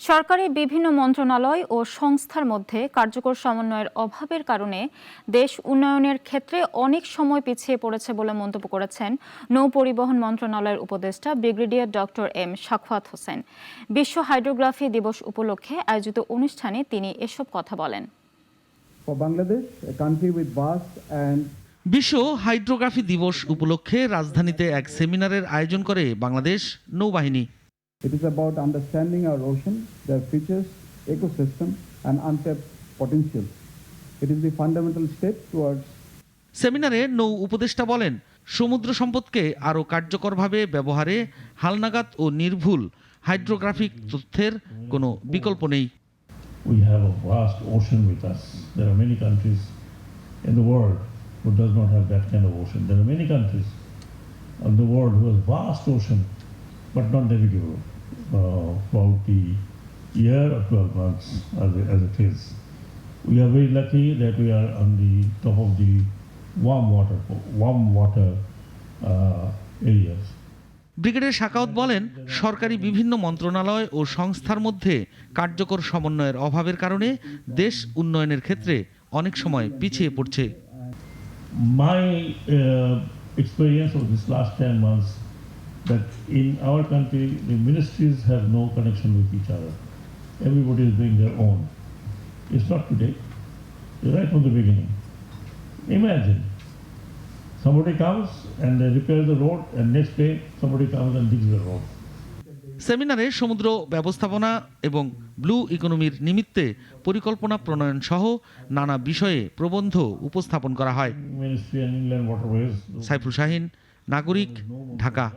সরকারি বিভিন্ন মন্ত্রণালয় ও সংস্থার মধ্যে কার্যকর সমন্বয়ের অভাবের কারণে দেশ উন্নয়নের ক্ষেত্রে অনেক সময় পিছিয়ে পড়েছে বলে মন্তব্য করেছেন নৌ পরিবহন মন্ত্রণালয়ের উপদেষ্টা brigadier doctor M Sakhawat Hossain. বিশ্ব হাইড্রোগ্রাফি দিবস উপলক্ষে আয়োজিত অনুষ্ঠানে তিনি এসব কথা বলেন। বিশ্ব হাইড্রোগ্রাফি দিবস উপলক্ষে রাজধানীতে এক সেমিনারের আয়োজন করে বাংলাদেশ নৌবাহিনী। It is about understanding our ocean, their features, ecosystem, and untapped potential. It is the fundamental step towards. সেমিনারে নৌ উপদেষ্টা বলেন, সমুদ্র সম্পদকে আরও কার্যকরভাবে ব্যবহারে হালনাগাদ ও নির্ভুল হাইড্রোগ্রাফিক তথ্যের কোনো বিকল্প নেই। We have a vast ocean with us. There are many countries in the world who does not have that kind of ocean. There are many countries in the world who have vast ocean but not navigable about the year or 12 months as it is. We are very lucky that we are on the top of the warm water areas. Brigadier Sakhawat বলেন, সরকারি বিভিন্ন মন্ত্রণালয় ও সংস্থার মধ্যে কার্যকর সমন্বয়ের অভাবের কারণে দেশ উন্নয়নের ক্ষেত্রে অনেক সময় পিছিয়ে পড়ছে। My experience of this last 10 months that in our country the ministries have no connection with each other. Everybody is doing their own. It's not today. It's right from the beginning. Imagine somebody comes and they repair the road, and next day somebody comes and digs the road. সেমিনারে সমুদ্র ব্যবস্থাপনা এবং blue ইকোনমির নিমিত্তে পরিকল্পনা প্রণয়ন সহ নানা বিষয়ে প্রবন্ধ উপস্থাপন করা হয়। Ministry and Inland Waterways. Saiful Shahin, নাগরিক, ঢাকা।